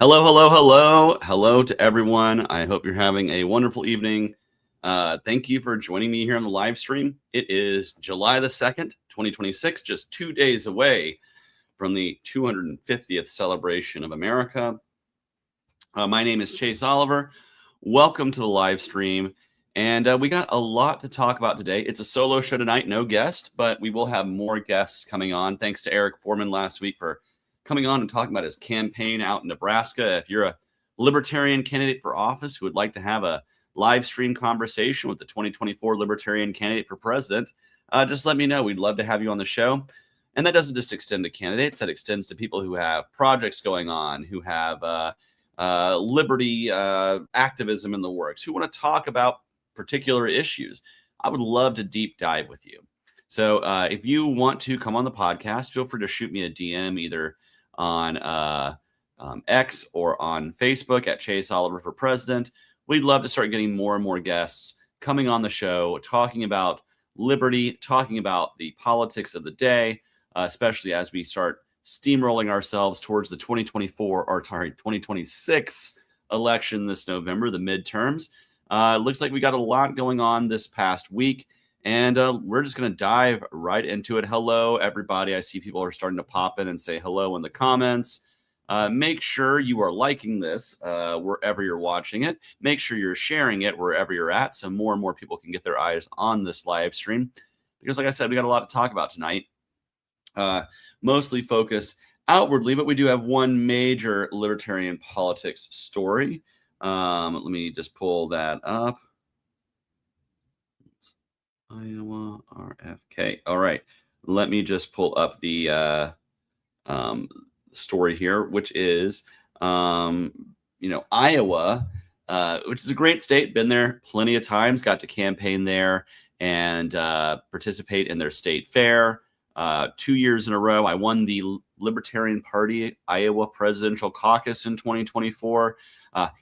Hello, hello, hello. Hello to everyone. I hope you're having a wonderful evening. Thank you for joining me here on the live stream. It is July the 2nd, 2026, just 2 days away from the 250th celebration of America. My name is Chase Oliver. Welcome to the live stream. And we got a lot to talk about today. It's a solo show tonight, no guest, but we will have more guests coming on. Thanks to Eric Foreman last week for coming on and talking about his campaign out in Nebraska. If you're a libertarian candidate for office who would like to have a live stream conversation with the 2024 libertarian candidate for president, just let me know. We'd love to have you on the show. And that doesn't just extend to candidates, that extends to people who have projects going on, who have liberty activism in the works, who want to talk about particular issues. I would love to deep dive with you. So if you want to come on the podcast, feel free to shoot me a DM either on X or on Facebook at Chase Oliver for President. We'd love to start getting more and more guests coming on the show, talking about liberty, talking about the politics of the day, especially as we start steamrolling ourselves towards the 2026 election this November, the midterms. It looks like we got a lot going on this past week, and we're just going to dive right into it. Hello, everybody. I see people are starting to pop in and say hello in the comments. Make sure you are liking this wherever you're watching it. Make sure you're sharing it wherever you're at so more and more people can get their eyes on this live stream. Because like I said, we got a lot to talk about tonight. Mostly focused outwardly, but we do have one major libertarian politics story. Let me just pull that up. Iowa RFK. All right. Let me just pull up the story here, which is, Iowa, which is a great state. Been there plenty of times. Got to campaign there and participate in their state fair. 2 years in a row. I won the Libertarian Party Iowa Presidential Caucus in 2024.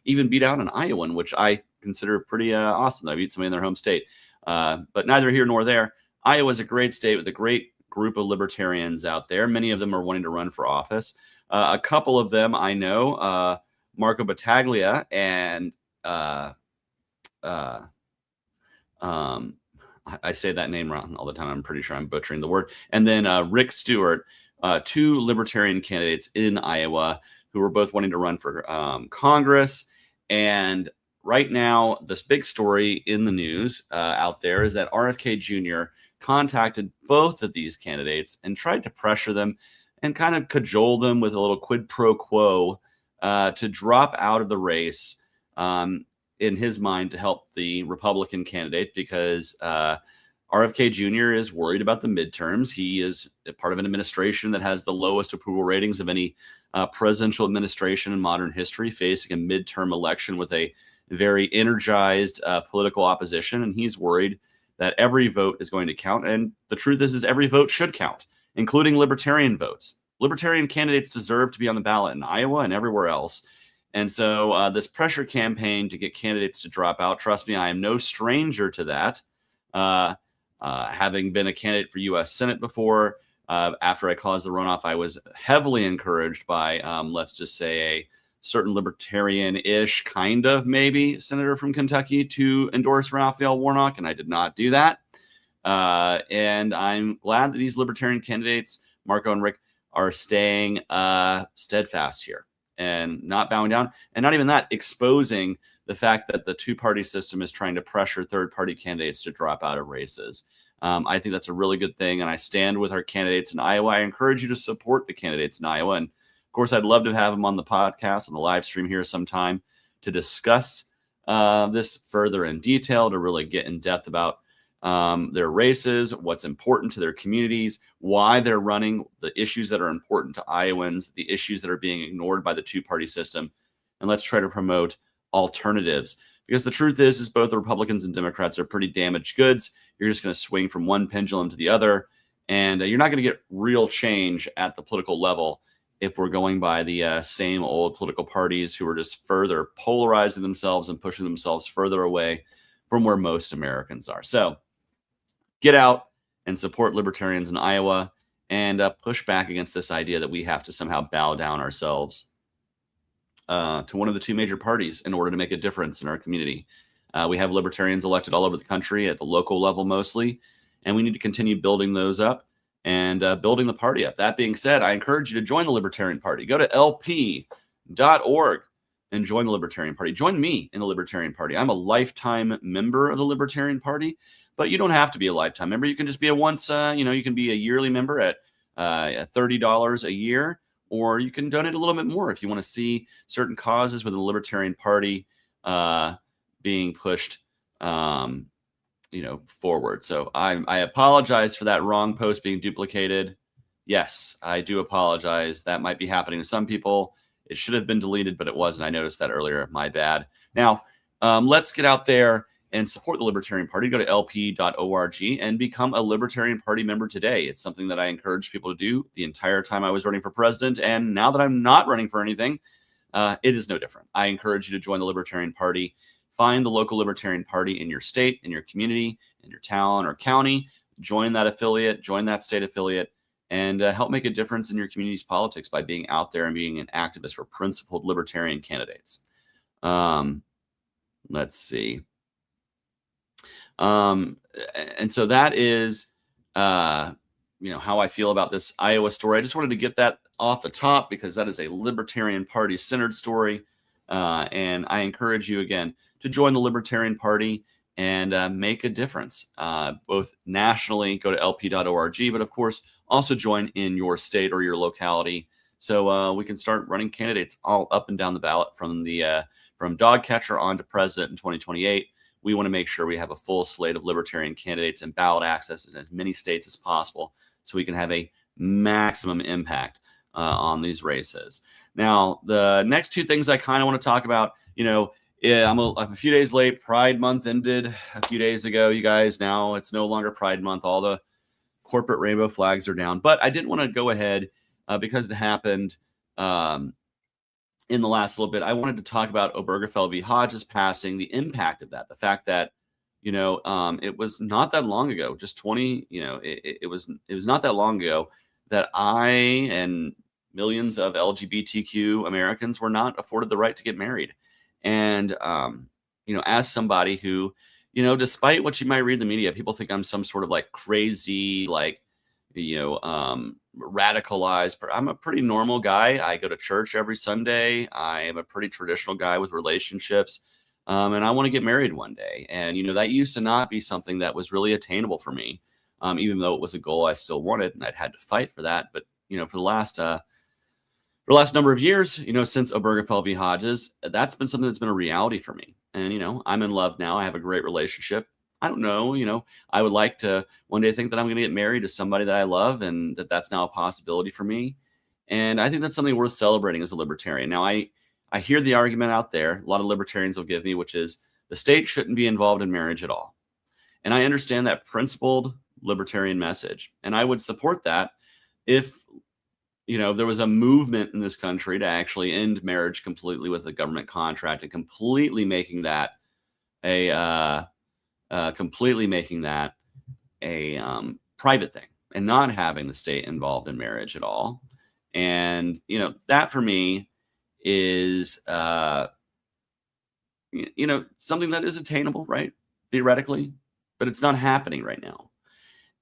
Even beat out an Iowan, which I consider pretty awesome. I beat somebody in their home state. But neither here nor there. Iowa is a great state with a great group of libertarians out there. Many of them are wanting to run for office. A couple of them I know, Marco Battaglia and I say that name wrong all the time. I'm pretty sure I'm butchering the word. And then Rick Stewart, two libertarian candidates in Iowa who were both wanting to run for Congress. And right now, this big story in the news out there is that RFK Jr. contacted both of these candidates and tried to pressure them and kind of cajole them with a little quid pro quo to drop out of the race. In his mind, to help the Republican candidate because RFK Jr. is worried about the midterms. He is a part of an administration that has the lowest approval ratings of any presidential administration in modern history, facing a midterm election with a very energized political opposition. And he's worried that every vote is going to count. And the truth is every vote should count, including libertarian votes. Libertarian candidates deserve to be on the ballot in Iowa and everywhere else. And so this pressure campaign to get candidates to drop out, trust me, I am no stranger to that. Having been a candidate for U.S. Senate before, after I caused the runoff, I was heavily encouraged by, let's just say, a certain libertarian-ish kind of maybe senator from Kentucky to endorse Raphael Warnock, and I did not do that. And I'm glad that these libertarian candidates, Marco and Rick, are staying steadfast here and not bowing down. And not even that, exposing the fact that the two-party system is trying to pressure third-party candidates to drop out of races. I think that's a really good thing, and I stand with our candidates in Iowa. I encourage you to support the candidates in Iowa. And, of course, I'd love to have them on the podcast, on the live stream here sometime to discuss this further in detail, to really get in depth about their races, what's important to their communities, why they're running, the issues that are important to Iowans, the issues that are being ignored by the two-party system. And let's try to promote alternatives. Because the truth is both the Republicans and Democrats are pretty damaged goods. You're just going to swing from one pendulum to the other. And you're not going to get real change at the political level if we're going by the same old political parties who are just further polarizing themselves and pushing themselves further away from where most Americans are. So get out and support libertarians in Iowa and push back against this idea that we have to somehow bow down ourselves. to one of the two major parties in order to make a difference in our community. We have libertarians elected all over the country at the local level mostly, and we need to continue building those up and building the party up. That being said, I encourage you to join the Libertarian Party. Go to lp.org and join the Libertarian Party. Join me in the Libertarian Party. I'm a lifetime member of the Libertarian Party, but you don't have to be a lifetime member. You can just be you can be a yearly member at $30 a year, or you can donate a little bit more if you want to see certain causes within the Libertarian Party being pushed, forward. So I apologize for that wrong post being duplicated. Yes, I do apologize. That might be happening to some people. It should have been deleted, but it wasn't. I noticed that earlier. My bad. Now, let's get out there and support the Libertarian Party. Go to lp.org and become a Libertarian Party member today. It's something that I encourage people to do the entire time I was running for president. And now that I'm not running for anything, it is no different. I encourage you to join the Libertarian Party. Find the local Libertarian Party in your state, in your community, in your town or county. Join that affiliate, join that state affiliate, and help make a difference in your community's politics by being out there and being an activist for principled libertarian candidates. Let's see. And so that is, how I feel about this Iowa story. I just wanted to get that off the top because that is a Libertarian Party centered story. And I encourage you again to join the Libertarian Party and make a difference, both nationally. Go to lp.org, but of course, also join in your state or your locality so we can start running candidates all up and down the ballot from dog catcher on to president in 2028. We want to make sure we have a full slate of libertarian candidates and ballot access in as many states as possible so we can have a maximum impact on these races. Now, the next two things I kind of want to talk about, I'm a few days late. Pride Month ended a few days ago, you guys. Now it's no longer Pride Month. All the corporate rainbow flags are down. But I didn't want to go ahead because it happened in the last little bit. I wanted to talk about Obergefell v. Hodges passing, the impact of that, the fact that, it was not that long ago, just 20, it was not that long ago that I and millions of LGBTQ Americans were not afforded the right to get married. And, as somebody who, despite what you might read in the media, people think I'm some sort of like crazy, radicalized. I'm a pretty normal guy. I go to church every Sunday. I am a pretty traditional guy with relationships. And I want to get married one day. And, that used to not be something that was really attainable for me, even though it was a goal I still wanted and I'd had to fight for that. But, for the last number of years, since Obergefell v. Hodges, that's been something that's been a reality for me. And, I'm in love now. I have a great relationship. I don't know, I would like to one day think that I'm going to get married to somebody that I love and that's now a possibility for me. And I think that's something worth celebrating as a libertarian. Now, I hear the argument out there, a lot of libertarians will give me, which is the state shouldn't be involved in marriage at all. And I understand that principled libertarian message. And I would support that if there was a movement in this country to actually end marriage completely with a government contract and completely making that a private thing and not having the state involved in marriage at all. And, that for me is, something that is attainable, right? Theoretically, but it's not happening right now.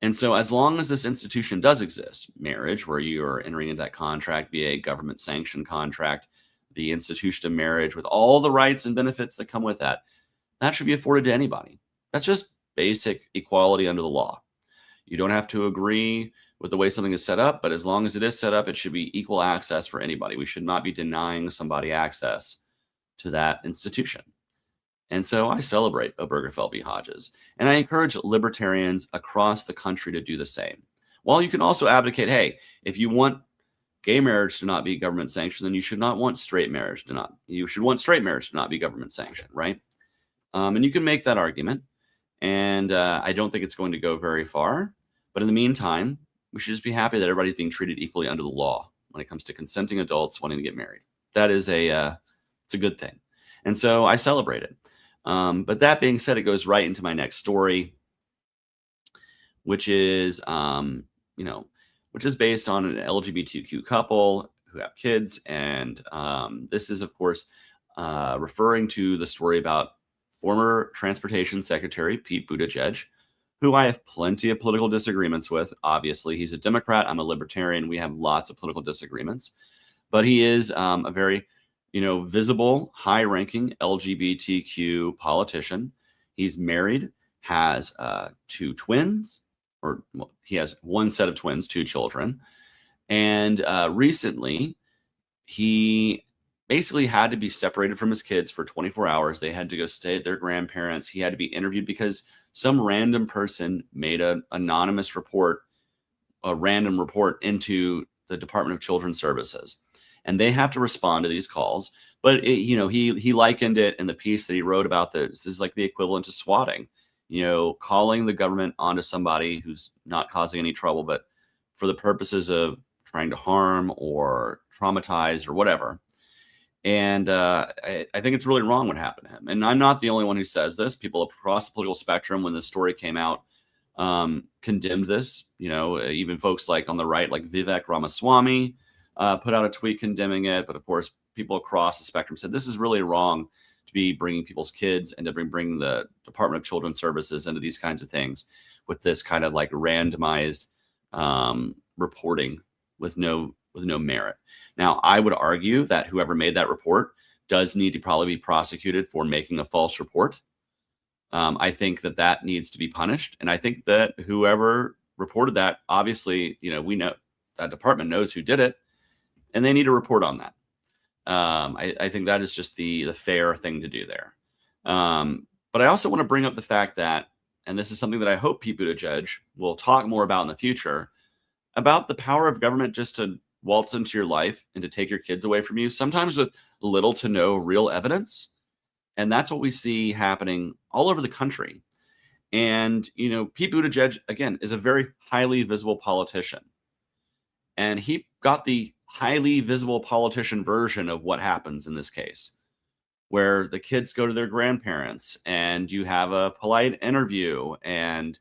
And so as long as this institution does exist, marriage, where you are entering into that contract via a government sanctioned contract, the institution of marriage with all the rights and benefits that come with that, that should be afforded to anybody. That's just basic equality under the law. You don't have to agree with the way something is set up, but as long as it is set up, it should be equal access for anybody. We should not be denying somebody access to that institution. And so I celebrate Obergefell v. Hodges, and I encourage libertarians across the country to do the same. While you can also advocate, hey, if you want gay marriage to not be government sanctioned, then you should want straight marriage to not be government sanctioned, right? And you can make that argument. And I don't think it's going to go very far. But in the meantime, we should just be happy that everybody's being treated equally under the law when it comes to consenting adults wanting to get married. That is it's a good thing. And so I celebrate it. But that being said, it goes right into my next story, which is, which is based on an LGBTQ couple who have kids. And this is, of course, referring to the story about former Transportation Secretary Pete Buttigieg, who I have plenty of political disagreements with. Obviously, he's a Democrat. I'm a libertarian. We have lots of political disagreements, but he is a very, visible, high-ranking LGBTQ politician. He's married, has 2 twins, or well, he has one set of twins, 2 children, and recently he basically had to be separated from his kids for 24 hours. They had to go stay at their grandparents. He had to be interviewed because some random person made an anonymous report, a random report into the Department of Children's Services, and they have to respond to these calls. But he likened it in the piece that he wrote about this is like the equivalent to swatting, calling the government onto somebody who's not causing any trouble, but for the purposes of trying to harm or traumatize or whatever. And I think it's really wrong what happened to him. And I'm not the only one who says this. People across the political spectrum, when this story came out, condemned this. Even folks like on the right, like Vivek Ramaswamy, put out a tweet condemning it. But of course, people across the spectrum said this is really wrong to be bringing people's kids and to bring the Department of Children's Services into these kinds of things with this kind of like randomized reporting with no merit. Now, I would argue that whoever made that report does need to probably be prosecuted for making a false report. I think that needs to be punished. And I think that whoever reported that, obviously, we know that department knows who did it, and they need to report on that. I think that is just the fair thing to do there. But I also want to bring up the fact that, and this is something that I hope Pete Buttigieg will talk more about in the future, about the power of government just to waltz into your life and to take your kids away from you, sometimes with little to no real evidence. And that's what we see happening all over the country. And, Pete Buttigieg, again, is a very highly visible politician. And he got the highly visible politician version of what happens in this case, where the kids go to their grandparents and you have a polite interview and,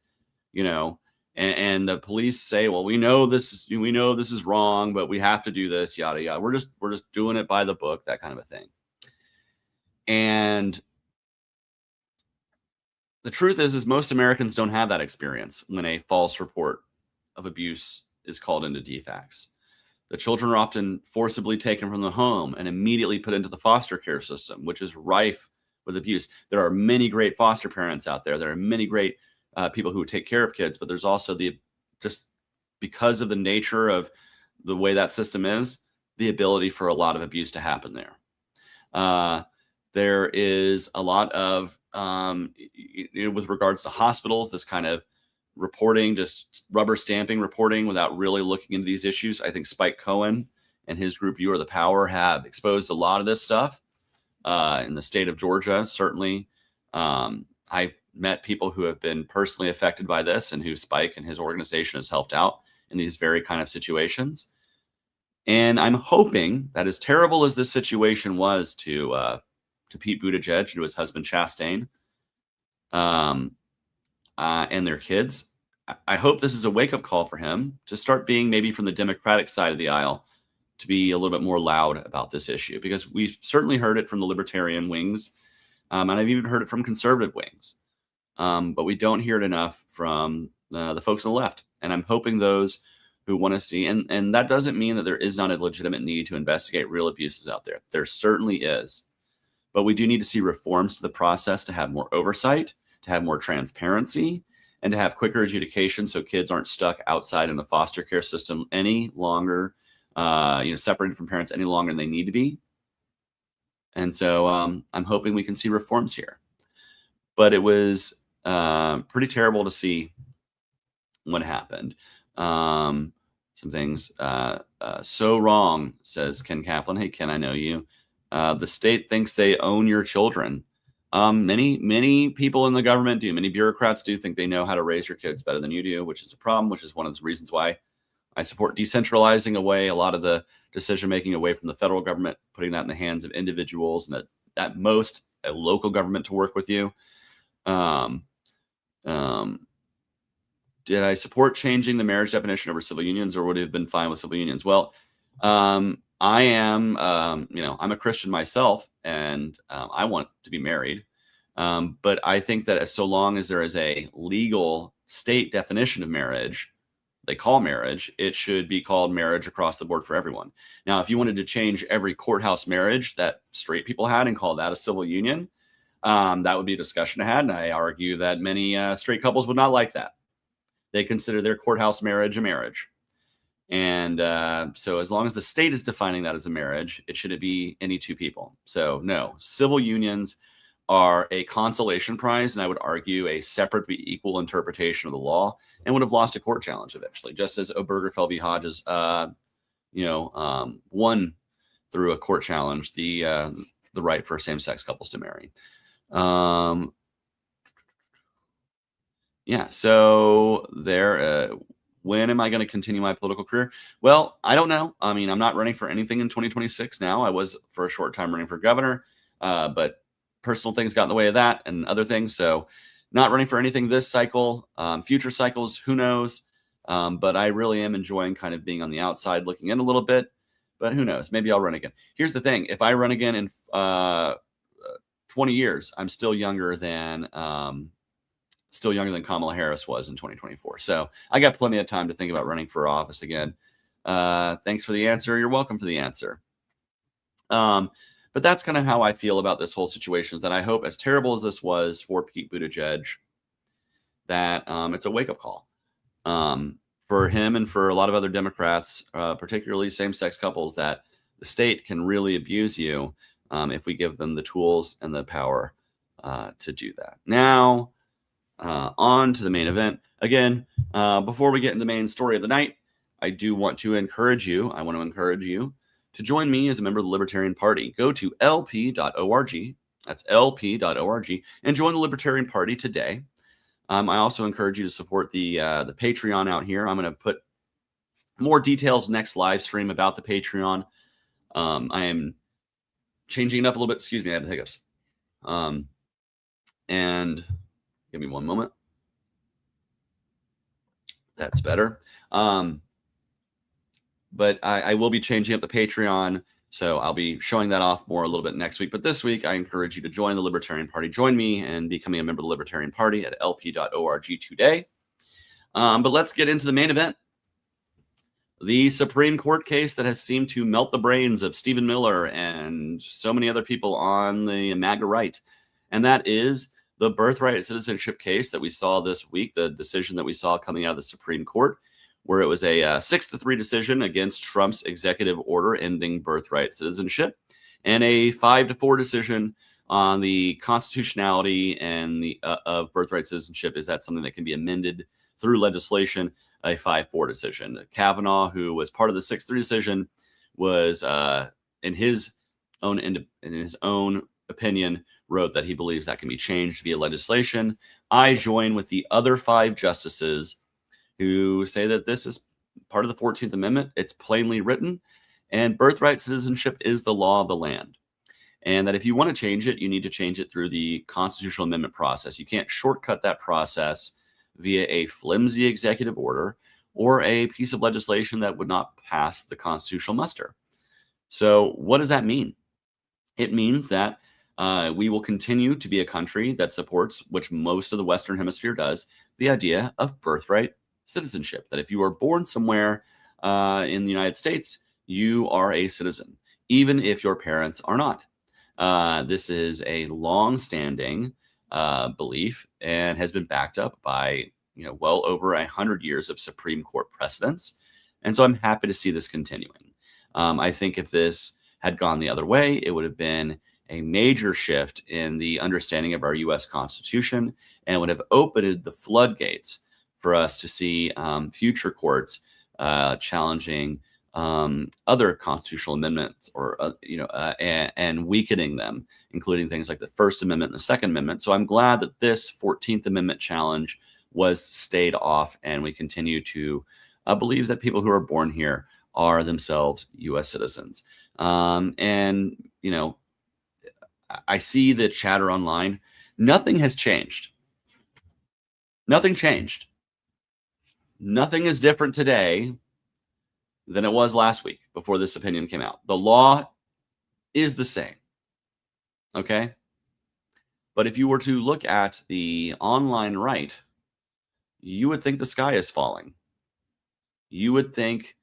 and the police say, well, we know this is wrong, but we have to do this, yada, yada. We're just doing it by the book, that kind of a thing. And the truth is most Americans don't have that experience when a false report of abuse is called into DFACS. The children are often forcibly taken from the home and immediately put into the foster care system, which is rife with abuse. There are many great foster parents out there. There are many great people who take care of kids, but there's also just because of the nature of the way that system is, the ability for a lot of abuse to happen there. There is a lot of, with regards to hospitals, this kind of reporting, just rubber stamping reporting without really looking into these issues. I think Spike Cohen and his group, You Are the Power, have exposed a lot of this stuff in the state of Georgia. Certainly, I've met people who have been personally affected by this and who Spike and his organization has helped out in these very kind of situations. And I'm hoping that, as terrible as this situation was to Pete Buttigieg and to his husband Chastain, and their kids, I hope this is a wake-up call for him to start being, maybe from the Democratic side of the aisle, to be a little bit more loud about this issue, because we've certainly heard it from the libertarian wings, and I've even heard it from conservative wings, but we don't hear it enough from the folks on the left. And I'm hoping those who want to see, and that doesn't mean that there is not a legitimate need to investigate real abuses out there. There certainly is. But we do need to see reforms to the process to have more oversight, to have more transparency, and to have quicker adjudication so kids aren't stuck outside in the foster care system any longer, separated from parents any longer than they need to be. And so I'm hoping we can see reforms here. But it was pretty terrible to see what happened. Some things so wrong, says Ken Kaplan. Hey, Ken, I know you. The state thinks they own your children. Many people in the government do. Many bureaucrats do think they know how to raise your kids better than you do, which is a problem, which is one of the reasons why I support decentralizing away a lot of the decision-making away from the federal government, putting that in the hands of individuals and at most a local government to work with you. Did I support changing the marriage definition over civil unions, or would it have been fine with civil unions? Well, I am, I'm a Christian myself, and I want to be married. But I think that so long as there is a legal state definition of marriage, they call marriage, it should be called marriage across the board for everyone. Now, if you wanted to change every courthouse marriage that straight people had and call that a civil union, that would be a discussion to have. And I argue that many straight couples would not like that. They consider their courthouse marriage a marriage. And so as long as the state is defining that as a marriage, it shouldn't be any two people. So no, civil unions are a consolation prize, and I would argue a separate but equal interpretation of the law, and would have lost a court challenge eventually, just as Obergefell v. Hodges, won through a court challenge the right for same-sex couples to marry. Yeah, so there. When am I going to continue my political career? Well, I don't know. I mean, I'm not running for anything in 2026 now. I was for a short time running for governor, but personal things got in the way of that and other things. So not running for anything this cycle. Future cycles, who knows? But I really am enjoying kind of being on the outside looking in a little bit. But who knows? Maybe I'll run again. Here's the thing. If I run again in 20 years, I'm still younger than Kamala Harris was in 2024. So I got plenty of time to think about running for office again. Thanks for the answer. You're welcome for the answer. But that's kind of how I feel about this whole situation, is that I hope, as terrible as this was for Pete Buttigieg, that it's a wake-up call for him and for a lot of other Democrats, particularly same-sex couples, that the state can really abuse you if we give them the tools and the power to do that. Now, on to the main event. Again, before we get into the main story of the night, I want to encourage you to join me as a member of the Libertarian Party. Go to lp.org. That's lp.org, and join the Libertarian Party today. I also encourage you to support the Patreon out here. I'm going to put more details next live stream about the Patreon. I am changing it up a little bit. Excuse me, I have the hiccups. And give me one moment. That's better. But I will be changing up the Patreon, so I'll be showing that off more a little bit next week. But this week, I encourage you to join the Libertarian Party. Join me in becoming a member of the Libertarian Party at lp.org today. But let's get into the main event. The Supreme Court case that has seemed to melt the brains of Stephen Miller and so many other people on the MAGA right. And that is the Birthright Citizenship case that we saw this week, the decision that we saw coming out of the Supreme Court, where it was a 6-3 decision against Trump's executive order ending birthright citizenship, and a 5-4 decision on the constitutionality and of birthright citizenship. Is that something that can be amended through legislation? A 5-4 decision. Kavanaugh, who was part of the 6-3 decision, was in his own opinion, wrote that he believes that can be changed via legislation. I join with the other 5 justices who say that this is part of the 14th Amendment. It's plainly written, and birthright citizenship is the law of the land. And that if you want to change it, you need to change it through the constitutional amendment process. You can't shortcut that process via a flimsy executive order or a piece of legislation that would not pass the constitutional muster. So what does that mean? It means that we will continue to be a country that supports, which most of the Western Hemisphere does, the idea of birthright citizenship. That if you are born somewhere in the United States, you are a citizen, even if your parents are not. This is a long-standing belief and has been backed up by well over 100 years of Supreme Court precedents. And so I'm happy to see this continuing. I think if this had gone the other way, it would have been a major shift in the understanding of our U.S. Constitution, and would have opened the floodgates for us to see future courts challenging other constitutional amendments, or and weakening them, including things like the First Amendment and the Second Amendment. So I'm glad that this 14th Amendment challenge was stayed off, and we continue to believe that people who are born here are themselves U.S. citizens. And I see the chatter online. Nothing has changed. Nothing changed. Nothing is different today than it was last week before this opinion came out. The law is the same. Okay. But if you were to look at the online right, you would think the sky is falling. You would think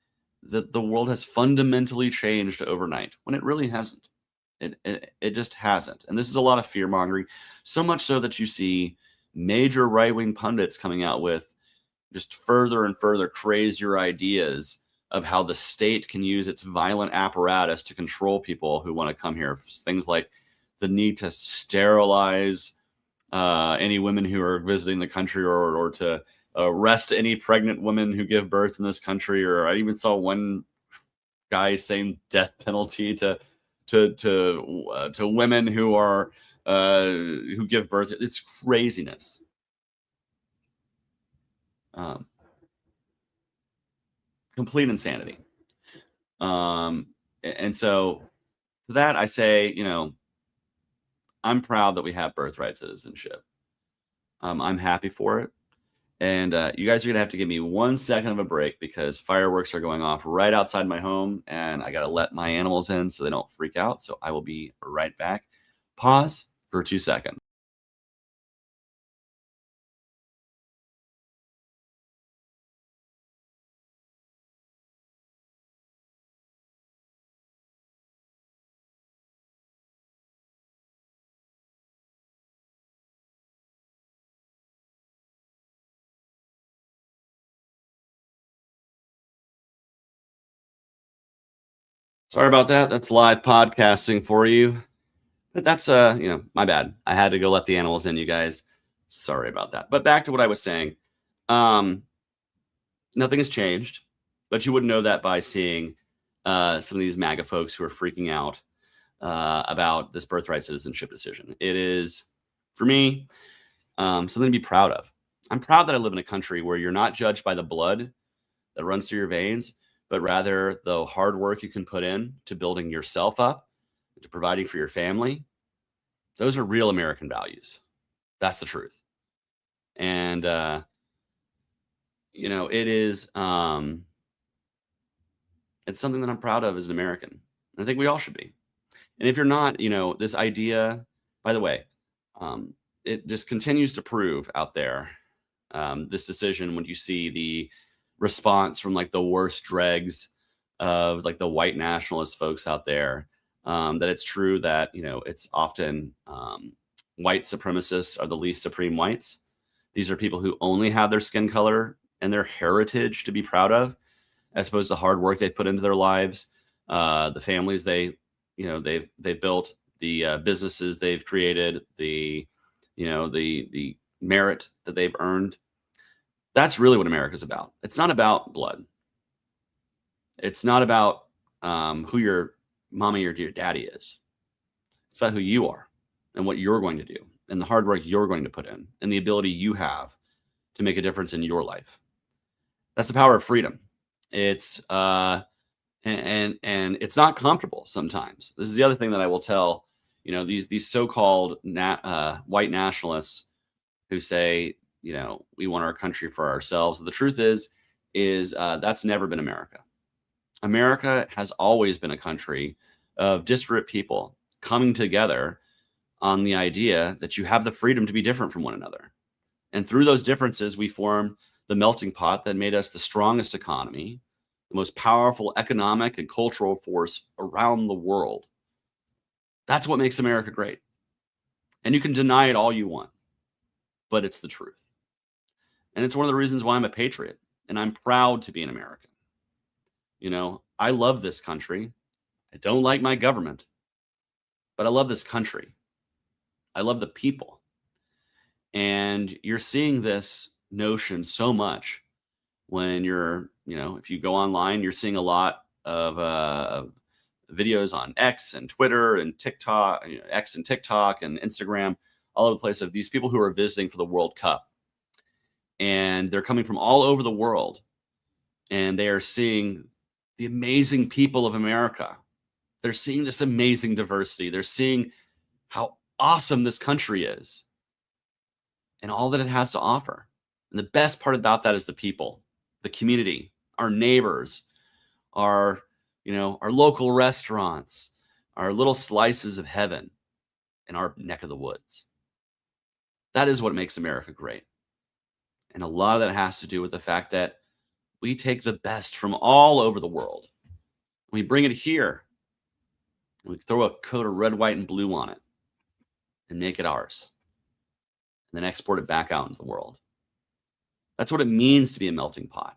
that the world has fundamentally changed overnight when it really hasn't. It just hasn't. And this is a lot of fear mongering, so much so that you see major right wing pundits coming out with just further and further crazier ideas of how the state can use its violent apparatus to control people who want to come here. Things like the need to sterilize any women who are visiting the country, or to arrest any pregnant women who give birth in this country. Or I even saw one guy saying death penalty to women who are who give birth. It's craziness. Complete insanity. And so to that, I say, I'm proud that we have birthright citizenship. I'm happy for it. And you guys are going to have to give me 1 second of a break because fireworks are going off right outside my home, and I got to let my animals in so they don't freak out. So I will be right back. Pause for 2 seconds. Sorry about that. That's live podcasting for you. But that's my bad. I had to go let the animals in, you guys. Sorry about that. But back to what I was saying. Um, Nothing has changed, but you wouldn't know that by seeing some of these MAGA folks who are freaking out about this birthright citizenship decision. It is, for me, something to be proud of. I'm proud that I live in a country where you're not judged by the blood that runs through your veins, but rather the hard work you can put in to building yourself up, to providing for your family. Those are real American values. That's the truth. And, it is, it's something that I'm proud of as an American. I think we all should be. And if you're not, this idea, by the way, it just continues to prove out there, this decision, when you see the response from like the worst dregs of like the white nationalist folks out there, that it's true that, it's often white supremacists are the least supreme whites. These are people who only have their skin color and their heritage to be proud of, as opposed to hard work they've put into their lives, the families they've built, the businesses they've created, the merit that they've earned. That's really what America's about. It's not about blood. It's not about who your mommy or your daddy is. It's about who you are and what you're going to do and the hard work you're going to put in and the ability you have to make a difference in your life. That's the power of freedom. It's and it's not comfortable sometimes. This is the other thing that I will tell, these so-called white nationalists who say, we want our country for ourselves. The truth is that's never been America. America has always been a country of disparate people coming together on the idea that you have the freedom to be different from one another. And through those differences, we form the melting pot that made us the strongest economy, the most powerful economic and cultural force around the world. That's what makes America great. And you can deny it all you want, but it's the truth. And it's one of the reasons why I'm a patriot and I'm proud to be an American. I love this country. I don't like my government, but I love this country. I love the people. And you're seeing this notion so much when you're, if you go online, you're seeing a lot of videos on X and Twitter and TikTok, X and TikTok and Instagram, all over the place, of these people who are visiting for the World Cup. And they're coming from all over the world. And they are seeing the amazing people of America. They're seeing this amazing diversity. They're seeing how awesome this country is and all that it has to offer. And the best part about that is the people, the community, our neighbors, our, our local restaurants, our little slices of heaven in our neck of the woods. That is what makes America great. And a lot of that has to do with the fact that we take the best from all over the world. We bring it here. We throw a coat of red, white, and blue on it and make it ours. And then export it back out into the world. That's what it means to be a melting pot.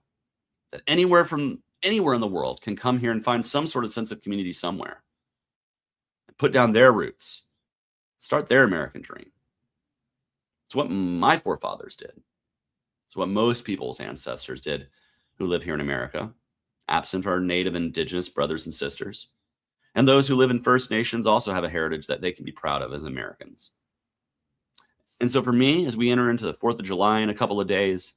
That anywhere in the world can come here and find some sort of sense of community somewhere. And put down their roots. Start their American dream. It's what my forefathers did. It's what most people's ancestors did who live here in America, absent our native indigenous brothers and sisters. And those who live in First Nations also have a heritage that they can be proud of as Americans. And so for me, as we enter into the 4th of July in a couple of days,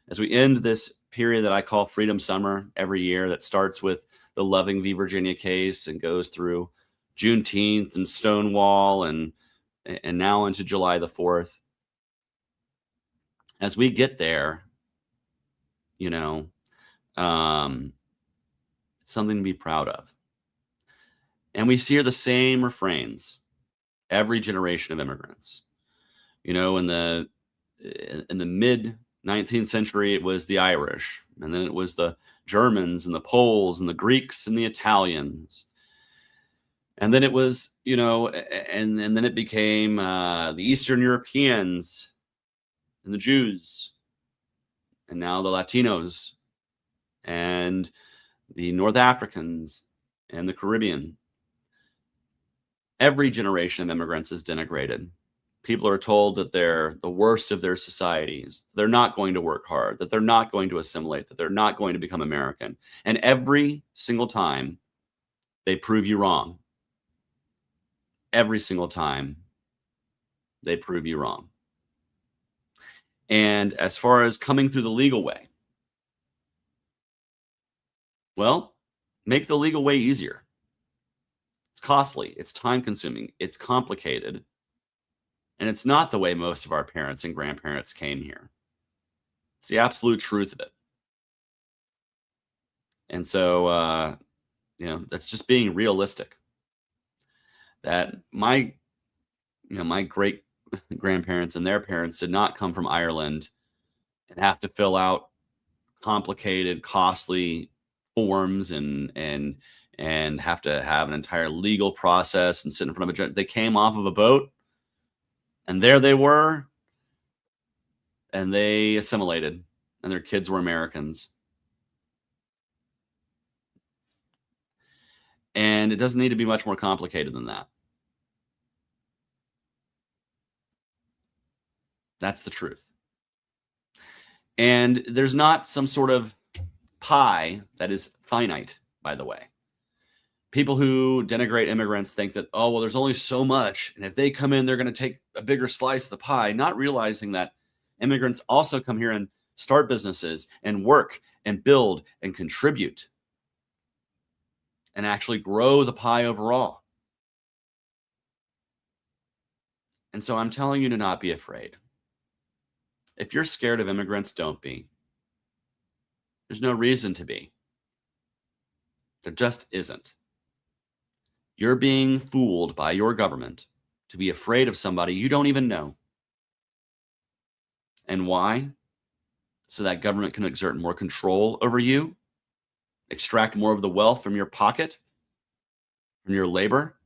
as we end this period that I call Freedom Summer every year, that starts with the Loving v. Virginia case and goes through Juneteenth and Stonewall and now into July the 4th. As we get there, it's something to be proud of. And we hear the same refrains every generation of immigrants. In the mid 19th century, it was the Irish, and then it was the Germans and the Poles and the Greeks and the Italians. And then it was, and then it became the Eastern Europeans and the Jews, and now the Latinos and the North Africans and the Caribbean. Every generation of immigrants is denigrated. People are told that they're the worst of their societies. They're not going to work hard, that they're not going to assimilate, that they're not going to become American. And every single time, they prove you wrong. Every single time, they prove you wrong. And as far as coming through the legal way, well, make the legal way easier. It's costly, it's time-consuming, it's complicated, and it's not the way most of our parents and grandparents came here. It's the absolute truth of it. And so, that's just being realistic. That my great grandparents and their parents did not come from Ireland and have to fill out complicated, costly forms and have to have an entire legal process and sit in front of a judge. They came off of a boat, and there they were, and they assimilated, and their kids were Americans. And it doesn't need to be much more complicated than that. That's the truth. And there's not some sort of pie that is finite, by the way. People who denigrate immigrants think that, oh, well, there's only so much. And if they come in, they're going to take a bigger slice of the pie, not realizing that immigrants also come here and start businesses and work and build and contribute and actually grow the pie overall. And so I'm telling you to not be afraid. If you're scared of immigrants, don't be. There's no reason to be. There just isn't. You're being fooled by your government to be afraid of somebody you don't even know. And why? So that government can exert more control over you, extract more of the wealth from your pocket, from your labor,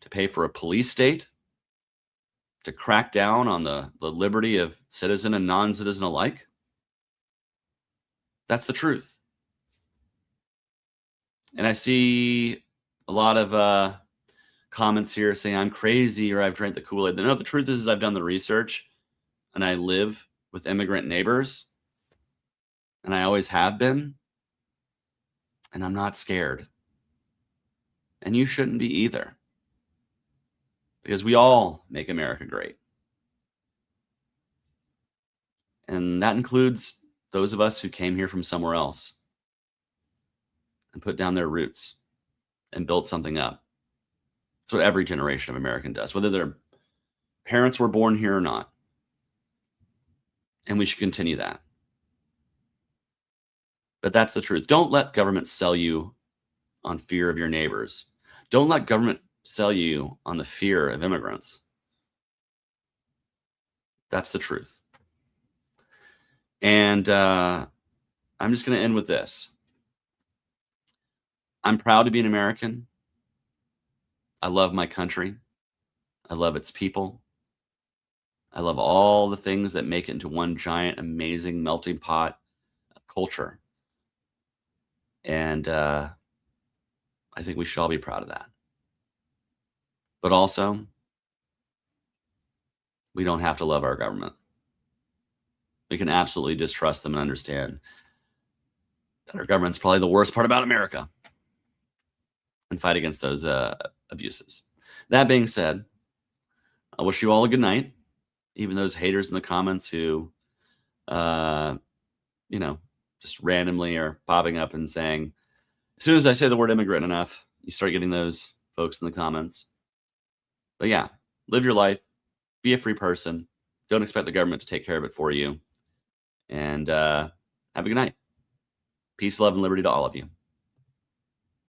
to pay for a police state, to crack down on the liberty of citizen and non-citizen alike. That's the truth. And I see a lot of comments here saying I'm crazy or I've drank the Kool-Aid. No, the truth is I've done the research and I live with immigrant neighbors and I always have been. And I'm not scared. And you shouldn't be either. Because we all make America great. And that includes those of us who came here from somewhere else and put down their roots and built something up. That's what every generation of American does, whether their parents were born here or not. And we should continue that. But that's the truth. Don't let government sell you on fear of your neighbors. Don't let government sell you on the fear of immigrants. That's the truth. And I'm just going to end with this. I'm proud to be an American. I love my country. I love its people. I love all the things that make it into one giant, amazing melting pot of culture. And I think we should all be proud of that. But also, we don't have to love our government. We can absolutely distrust them and understand that our government's probably the worst part about America, and fight against those abuses. That being said, I wish you all a good night. Even those haters in the comments who, just randomly are popping up and saying, as soon as I say the word immigrant enough, you start getting those folks in the comments. But yeah, live your life. Be a free person. Don't expect the government to take care of it for you. And have a good night. Peace, love, and liberty to all of you.